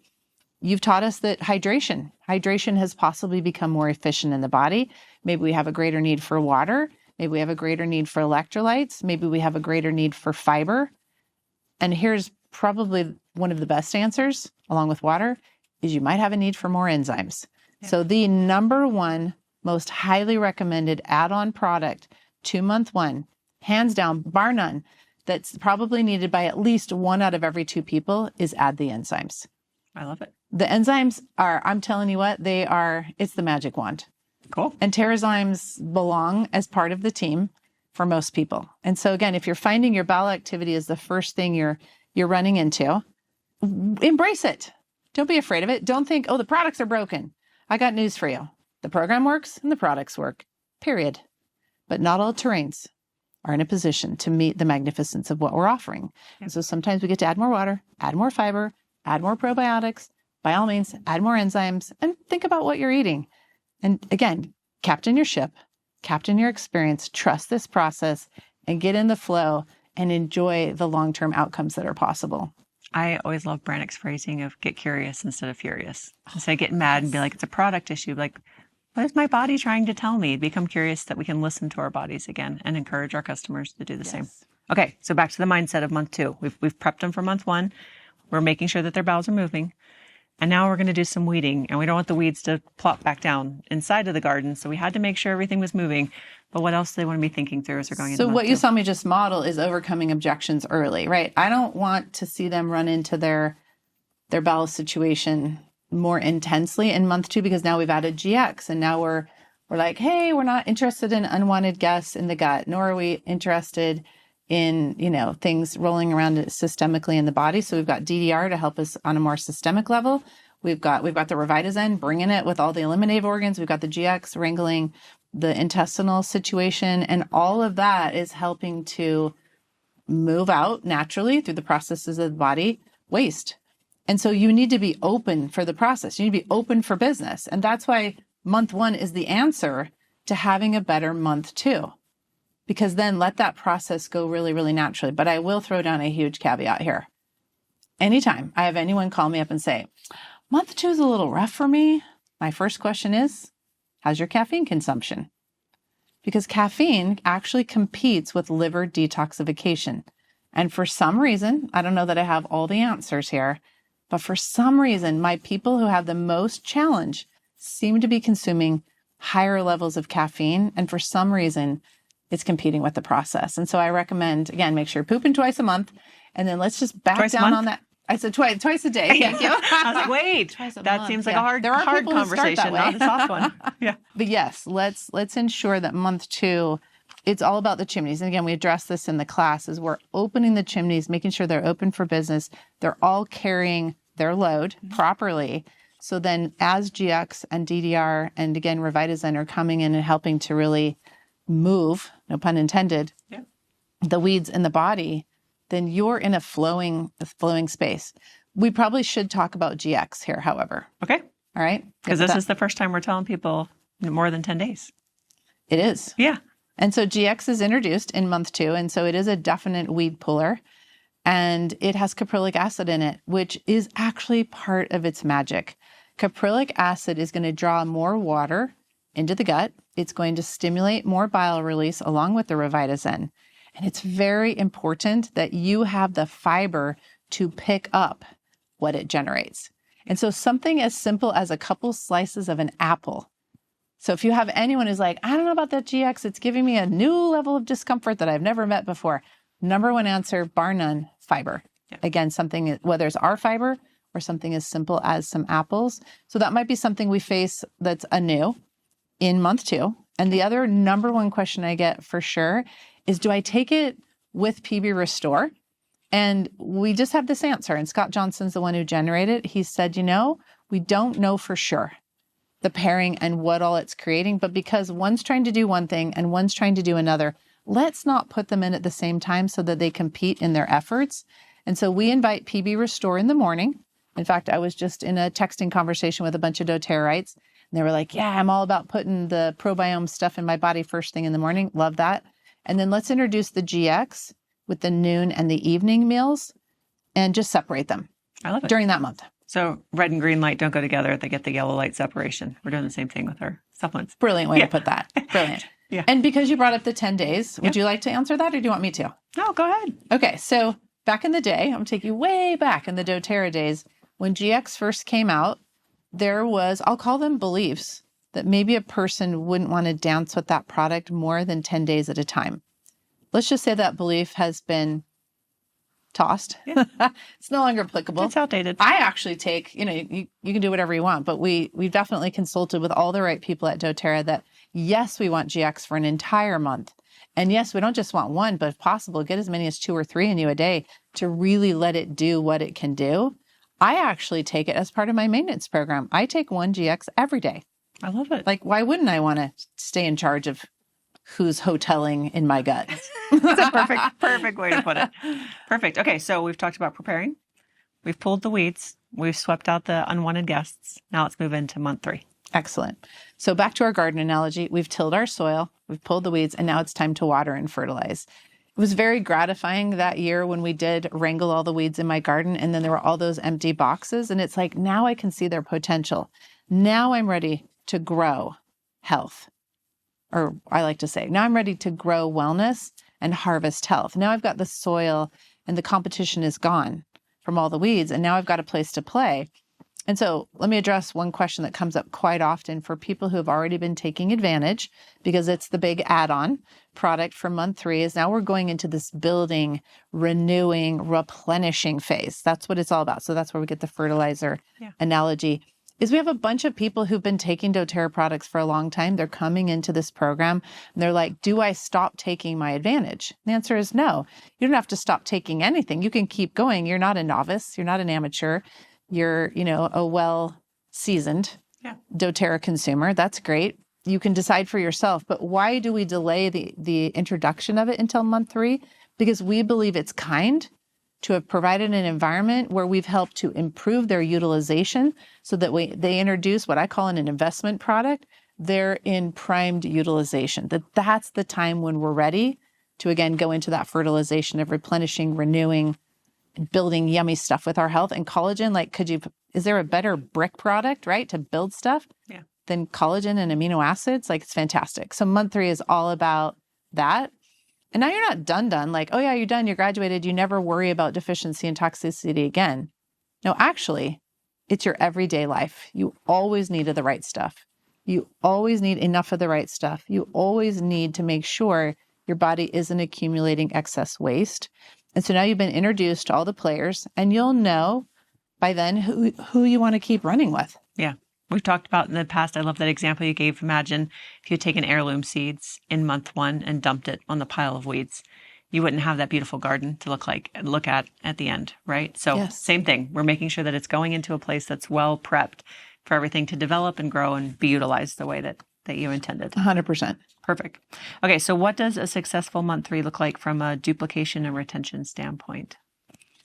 You've taught us that hydration has possibly become more efficient in the body. Maybe we have a greater need for water. Maybe we have a greater need for electrolytes. Maybe we have a greater need for fiber. And here's probably one of the best answers, along with water, is you might have a need for more enzymes. Yeah. So the number 1 most highly recommended add-on product to month 1, hands down, bar none, that's probably needed by at least 1 out of every 2 people is add the enzymes. I love it. The enzymes are, I'm telling you what, it's the magic wand. Cool. And Terrazymes belong as part of the team for most people. And so again, if you're finding your bowel activity is the first thing you're running into, embrace it. Don't be afraid of it. Don't think, oh, the products are broken. I got news for you. The program works and the products work, period. But not all terrains. are in a position to meet the magnificence of what we're offering. And so sometimes we get to add more water, add more fiber, add more probiotics, by all means, add more enzymes, and think about what you're eating. And again, captain your ship, captain your experience, trust this process, and get in the flow and enjoy the long-term outcomes that are possible. I always love Brannick's phrasing of get curious instead of furious. Instead of getting mad and be like, it's a product issue. Like, what is my body trying to tell me? Become curious that we can listen to our bodies again and encourage our customers to do the same. Okay, so back to the mindset of month 2. We've prepped them for month 1. We're making sure that their bowels are moving. And now we're going to do some weeding. And we don't want the weeds to plop back down inside of the garden. So we had to make sure everything was moving. But what else do they want to be thinking through as they're going into month 2? So what you saw me just model is overcoming objections early, right? I don't want to see them run into their bowel situation more intensely in month 2, because now we've added GX, and now we're like, hey, we're not interested in unwanted guests in the gut, nor are we interested in, things rolling around systemically in the body. So we've got DDR to help us on a more systemic level. We've got the Revitazen bringing it with all the eliminative organs. We've got the GX wrangling the intestinal situation, and all of that is helping to move out naturally through the processes of the body waste. And so you need to be open for the process. You need to be open for business. And that's why month 1 is the answer to having a better month 2, because then let that process go really, really naturally. But I will throw down a huge caveat here. Anytime I have anyone call me up and say, month 2 is a little rough for me, my first question is, how's your caffeine consumption? Because caffeine actually competes with liver detoxification. And for some reason, I don't know that I have all the answers here, but for some reason, my people who have the most challenge seem to be consuming higher levels of caffeine. And for some reason, it's competing with the process. And so I recommend, again, make sure you're pooping twice a month. And then let's just back down on that. I said twice a day. Thank you. I was like, wait, that seems like a hard conversation, not a soft one. Yeah. But yes, let's ensure that month 2, it's all about the chimneys. And again, we address this in the class, is we're opening the chimneys, making sure they're open for business. They're all carrying their load properly. So then as GX and DDR and again, Revitazen are coming in and helping to really move, no pun intended, the weeds in the body, then you're in a flowing space. We probably should talk about GX here, however. Okay. All right. Because this is the first time we're telling people more than 10 days. It is. Yeah. And so GX is introduced in month 2. And so it is a definite weed puller. And it has caprylic acid in it, which is actually part of its magic. Caprylic acid is going to draw more water into the gut. It's going to stimulate more bile release along with the Revitazen. And it's very important that you have the fiber to pick up what it generates. And so something as simple as a couple slices of an apple. So if you have anyone who's like, I don't know about that GX, it's giving me a new level of discomfort that I've never met before. Number 1 answer, bar none, fiber. Yeah. Again, something, whether it's our fiber or something as simple as some apples. So that might be something we face that's anew in month 2. And the other number 1 question I get for sure is, do I take it with PB Restore? And we just have this answer. And Scott Johnson's the one who generated it. He said, we don't know for sure the pairing and what all it's creating, but because one's trying to do one thing and one's trying to do another, let's not put them in at the same time so that they compete in their efforts. And so we invite PB Restore in the morning. In fact, I was just in a texting conversation with a bunch of doTERRites, and they were like, yeah, I'm all about putting the probiome stuff in my body first thing in the morning. Love that. And then let's introduce the GX with the noon and the evening meals and just separate them. I love it. During that month. So red and green light don't go together. They get the yellow light separation. We're doing the same thing with our supplements. Brilliant way to put that. Brilliant. Yeah. And because you brought up the 10 days, would you like to answer that or do you want me to? No, go ahead. Okay. So back in the day, I'm going to take you way back in the doTERRA days, when GX first came out, there was, I'll call them beliefs, that maybe a person wouldn't want to dance with that product more than 10 days at a time. Let's just say that belief has been tossed. Yeah. It's no longer applicable. It's outdated. I actually take, you can do whatever you want, but we've definitely consulted with all the right people at doTERRA that yes, we want GX for an entire month. And yes, we don't just want one, but if possible, get as many as 2 or 3 in you a day to really let it do what it can do. I actually take it as part of my maintenance program. I take 1 GX every day. I love it. Like, why wouldn't I want to stay in charge of who's hoteling in my gut. That's a perfect way to put it. Perfect. Okay, so we've talked about preparing. We've pulled the weeds. We've swept out the unwanted guests. Now let's move into month 3. Excellent. So back to our garden analogy, we've tilled our soil, we've pulled the weeds, and now it's time to water and fertilize. It was very gratifying that year when we did wrangle all the weeds in my garden, and then there were all those empty boxes, and it's like, now I can see their potential. Now I'm ready to grow health. Or I like to say, now I'm ready to grow wellness and harvest health. Now I've got the soil and the competition is gone from all the weeds, and now I've got a place to play. And so let me address one question that comes up quite often for people who have already been taking advantage, because it's the big add-on product for month 3 is now we're going into this building, renewing, replenishing phase. That's what it's all about. So that's where we get the fertilizer analogy. Is we have a bunch of people who've been taking doTERRA products for a long time. They're coming into this program and they're like, do I stop taking my advantage? The answer is no. You don't have to stop taking anything. You can keep going. You're not a novice. You're not an amateur. You're, a well-seasoned doTERRA consumer. That's great. You can decide for yourself. But why do we delay the introduction of it until month 3? Because we believe it's kind to have provided an environment where we've helped to improve their utilization so that they introduce what I call an investment product. They're in primed utilization. That's the time when we're ready to, again, go into that fertilization of replenishing, renewing, building yummy stuff with our health. And collagen, is there a better brick product, right, to build stuff than collagen and amino acids? It's fantastic. So month 3 is all about that. And now you're not done. Like, oh yeah, you're done, you graduated, you never worry about deficiency and toxicity again. No, actually, it's your everyday life. You always needed the right stuff. You always need enough of the right stuff. You always need to make sure your body isn't accumulating excess waste. And so now you've been introduced to all the players, and you'll know by then who you want to keep running with. Yeah. We've talked about in the past, I love that example you gave. Imagine if you had taken heirloom seeds in month 1 and dumped it on the pile of weeds. You wouldn't have that beautiful garden to look at the end, right? So Same thing. We're making sure that it's going into a place that's well prepped for everything to develop and grow and be utilized the way that you intended. 100%. Perfect. Okay, so what does a successful month 3 look like from a duplication and retention standpoint?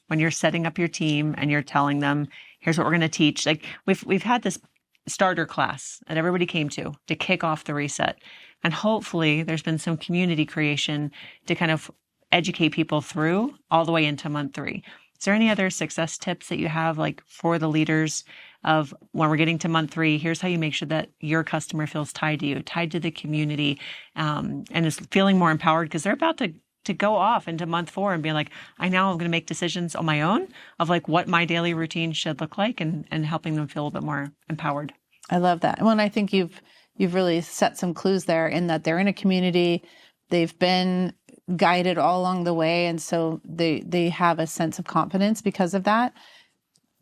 When you're setting up your team and you're telling them, here's what we're going to teach. Like we've had this starter class that everybody came to kick off the reset. And hopefully there's been some community creation to kind of educate people through all the way into month 3. Is there any other success tips that you have for the leaders of when we're getting to month 3, here's how you make sure that your customer feels tied to you, tied to the community, and is feeling more empowered because they're about to go off into month 4 and be like, I'm going to make decisions on my own of what my daily routine should look like and helping them feel a bit more empowered. I love that. Well, and I think you've really set some clues there in that they're in a community. They've been guided all along the way. And so they have a sense of confidence because of that.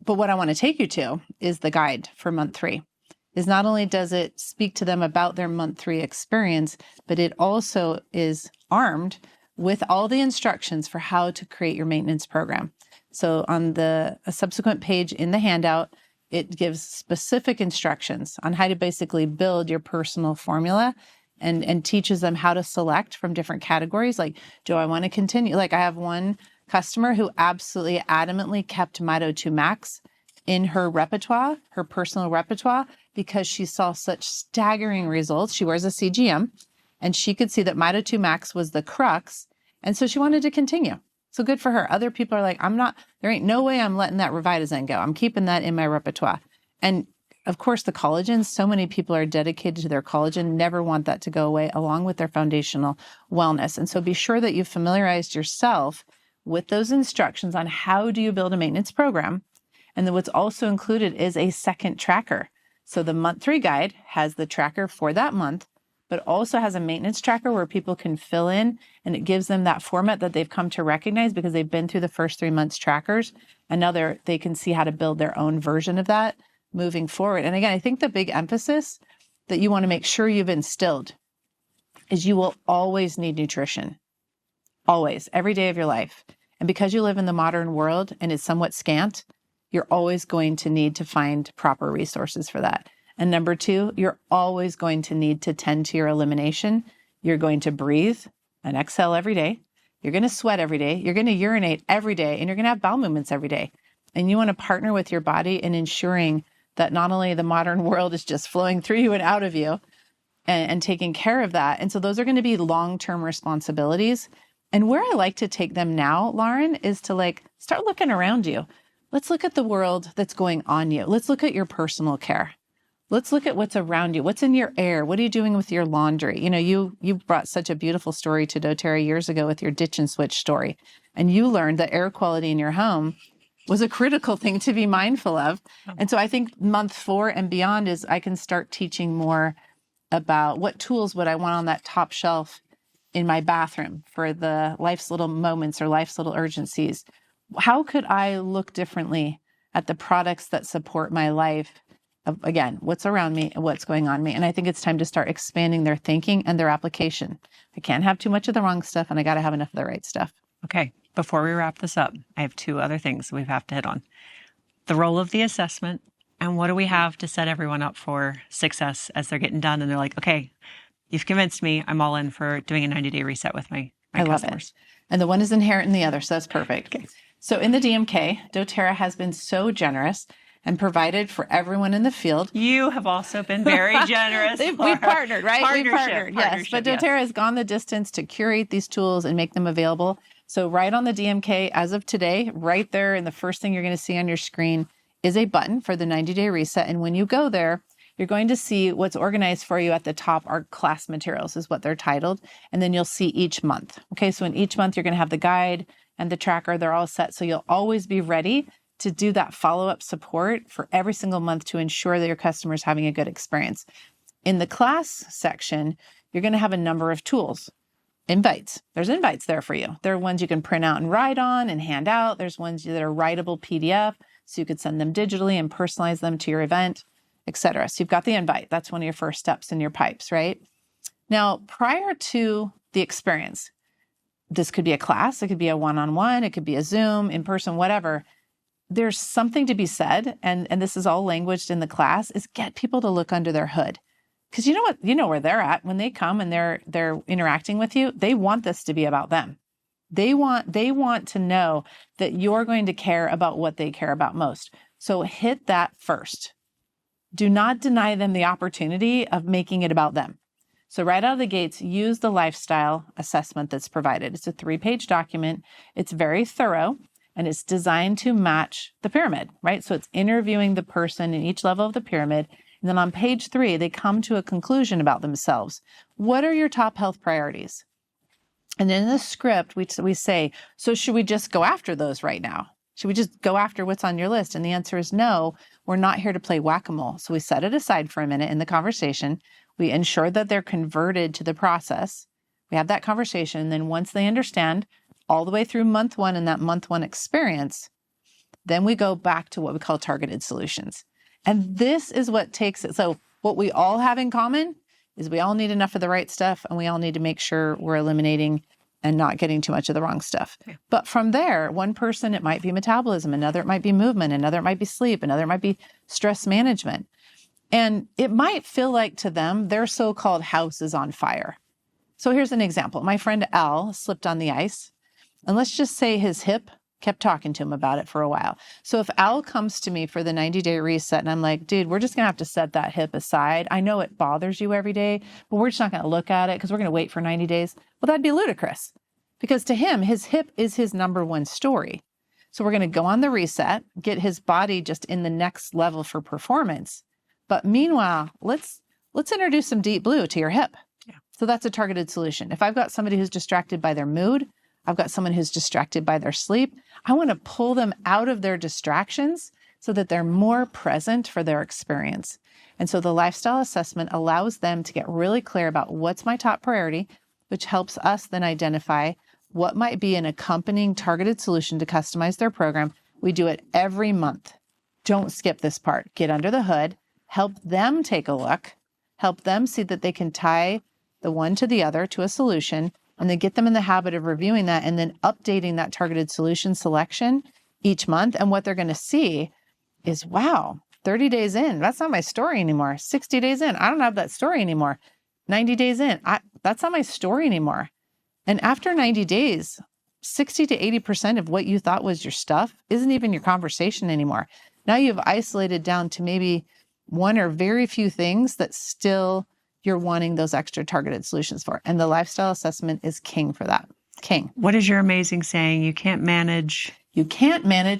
But what I want to take you to is the guide for month 3. Is not only does it speak to them about their month 3 experience, but it also is armed with all the instructions for how to create your maintenance program. So on a subsequent page in the handout, it gives specific instructions on how to basically build your personal formula and teaches them how to select from different categories. Like, do I want to continue? I have one customer who absolutely adamantly kept Mito 2 Max in her repertoire, her personal repertoire, because she saw such staggering results. She wears a CGM and she could see that Mito 2 Max was the crux. And so she wanted to continue. So good for her. Other people are like, there ain't no way I'm letting that Revitazen go. I'm keeping that in my repertoire. And of course, the collagen, so many people are dedicated to their collagen, never want that to go away along with their foundational wellness. And so be sure that you've familiarized yourself with those instructions on how do you build a maintenance program. And then what's also included is a second tracker. So the month 3 guide has the tracker for that month, but also has a maintenance tracker where people can fill in, and it gives them that format that they've come to recognize because they've been through the first 3 months trackers. And now they can see how to build their own version of that moving forward. And again, I think the big emphasis that you want to make sure you've instilled is you will always need nutrition. Always, every day of your life. And because you live in the modern world and it's somewhat scant, you're always going to need to find proper resources for that. And number 2, you're always going to need to tend to your elimination. You're going to breathe and exhale every day. You're going to sweat every day. You're going to urinate every day, and you're going to have bowel movements every day. And you want to partner with your body in ensuring that not only the modern world is just flowing through you and out of you and taking care of that. And so those are going to be long-term responsibilities. And where I like to take them now, Lauren, is to start looking around you. Let's look at the world that's going on you. Let's look at your personal care. Let's look at what's around you. What's in your air? What are you doing with your laundry? You brought such a beautiful story to doTERRA years ago with your ditch and switch story. And you learned that air quality in your home was a critical thing to be mindful of. And so I think month 4 and beyond is I can start teaching more about what tools would I want on that top shelf in my bathroom for the life's little moments or life's little urgencies. How could I look differently at the products that support my life? Again, what's around me and what's going on me. And I think it's time to start expanding their thinking and their application. I can't have too much of the wrong stuff, and I got to have enough of the right stuff. Okay. Before we wrap this up, I have 2 other things we have to hit on. The role of the assessment, and what do we have to set everyone up for success as they're getting done and they're like, okay, you've convinced me. I'm all in for doing a 90-day reset with my I love customers. It. And the one is inherent in the other, so that's perfect. Okay. So in the DMK, doTERRA has been so generous and provided for everyone in the field. You have also been very generous. We've partnered, right? We've partnered, yes. But doTERRA yes. has gone the distance to curate these tools and make them available. So right on the DMK, as of today, right there, and the first thing you're going to see on your screen is a button for the 90-day reset. And when you go there, you're going to see what's organized for you at the top are class materials, is what they're titled. And then you'll see each month. Okay, so in each month, you're going to have the guide and the tracker. They're all set. So you'll always be ready to do that follow-up support for every single month to ensure that your customer is having a good experience. In the class section, you're going to have a number of tools. Invites. There's invites there for you. There are ones you can print out and write on and hand out. There's ones that are writable PDF, so you could send them digitally and personalize them to your event, etc. So you've got the invite. That's one of your first steps in your pipes, right? Now, prior to the experience, this could be a class, it could be a one-on-one, it could be a Zoom, in person, whatever. There's something to be said, and this is all languaged in the class, is get people to look under their hood. Because you know what, you know where they're at when they come and they're interacting with you. They want this to be about them. They want to know that you're going to care about what they care about most. So hit that first. Do not deny them the opportunity of making it about them. So right out of the gates, use the lifestyle assessment that's provided. It's a 3-page document. It's very thorough. And it's designed to match the pyramid, right? So it's interviewing the person in each level of the pyramid. And then on page 3, they come to a conclusion about themselves. What are your top health priorities? And then in the script, we say, so should we just go after those right now? Should we just go after what's on your list? And the answer is no, we're not here to play whack-a-mole. So we set it aside for a minute in the conversation. We ensure that they're converted to the process. We have that conversation. And then once they understand all the way through month 1 and that month 1 experience, then we go back to what we call targeted solutions. And this is what takes it. So what we all have in common is we all need enough of the right stuff, and we all need to make sure we're eliminating and not getting too much of the wrong stuff. Yeah. But from there, one person, it might be metabolism, another it might be movement, another it might be sleep, another it might be stress management. And it might feel like to them, their so-called house is on fire. So here's an example. My friend Al slipped on the ice. And let's just say his hip kept talking to him about it for a while. So if Al comes to me for the 90-day reset and I'm like, dude, we're just going to have to set that hip aside. I know it bothers you every day, but we're just not going to look at it because we're going to wait for 90 days. Well, that'd be ludicrous because to him, his hip is his number one story. So we're going to go on the reset, get his body just in the next level for performance. But meanwhile, let's introduce some deep blue to your hip. Yeah. So that's a targeted solution. If I've got somebody who's distracted by their mood, I've got someone who's distracted by their sleep, I want to pull them out of their distractions so that they're more present for their experience. And so the lifestyle assessment allows them to get really clear about what's my top priority, which helps us then identify what might be an accompanying targeted solution to customize their program. We do it every month. Don't skip this part. Get under the hood, help them take a look, help them see that they can tie the one to the other to a solution, and then get them in the habit of reviewing that and then updating that targeted solution selection each month. And what they're going to see is, wow, 30 days in, that's not my story anymore. 60 days in, I don't have that story anymore. 90 days in, that's not my story anymore. And after 90 days, 60 to 80% of what you thought was your stuff isn't even your conversation anymore. Now you've isolated down to maybe one or very few things that still you're wanting those extra targeted solutions for. And the lifestyle assessment is king for that. King. What is your amazing saying? You can't manage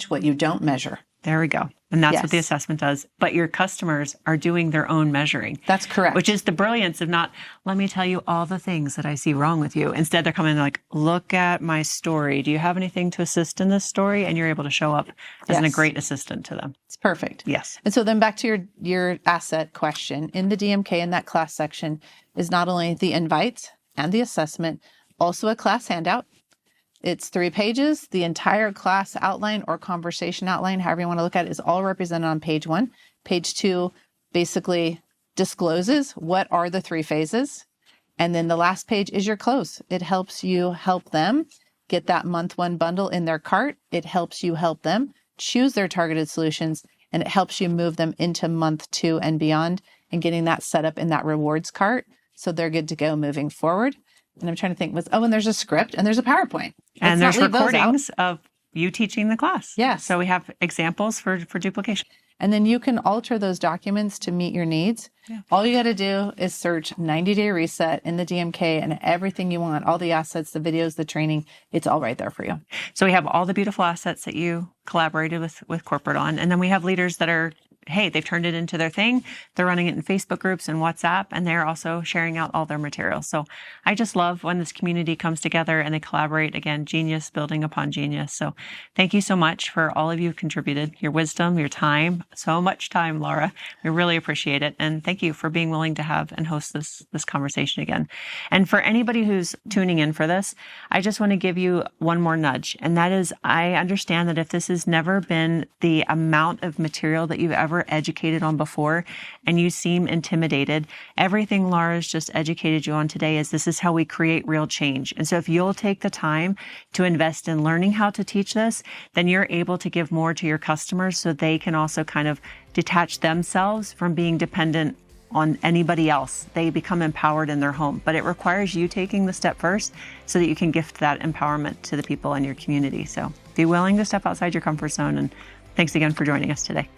what you don't measure. There we go. And that's Yes. what the assessment does. But your customers are doing their own measuring. That's correct. Which is the brilliance of not, let me tell you all the things that I see wrong with you. Instead, they're coming like, look at my story. Do you have anything to assist in this story? And you're able to show up as a Yes. great assistant to them. It's perfect. Yes. And so then back to your asset question, in the DMK in that class section is not only the invite and the assessment, also a class handout. It's 3 pages. The entire class outline or conversation outline, however you want to look at it, is all represented on page 1. Page 2 basically discloses what are the 3 phases. And then the last page is your close. It helps you help them get that month 1 bundle in their cart. It helps you help them choose their targeted solutions, and it helps you move them into month 2 and beyond and getting that set up in that rewards cart so they're good to go moving forward. And I'm trying to think, and there's a script and there's a PowerPoint. And Let's there's not leave those out. recordings of you teaching the class. Yes. So we have examples for duplication. And then you can alter those documents to meet your needs. Yeah. All you got to do is search 90-day reset in the DMK and everything you want, all the assets, the videos, the training, it's all right there for you. So we have all the beautiful assets that you collaborated with corporate on. And then we have leaders that are, hey, they've turned it into their thing. They're running it in Facebook groups and WhatsApp, and they're also sharing out all their materials. So I just love when this community comes together and they collaborate. Again, genius building upon genius. So thank you so much for all of you who contributed, your wisdom, your time, so much time, Laura. We really appreciate it. And thank you for being willing to have and host this conversation again. And for anybody who's tuning in for this, I just want to give you one more nudge. And that is, I understand that if this has never been the amount of material that you've ever educated on before and you seem intimidated, everything Laura's just educated you on today is this is how we create real change. And so if you'll take the time to invest in learning how to teach this, then you're able to give more to your customers so they can also kind of detach themselves from being dependent on anybody else. They become empowered in their home, but it requires you taking the step first so that you can gift that empowerment to the people in your community. So be willing to step outside your comfort zone. And thanks again for joining us today.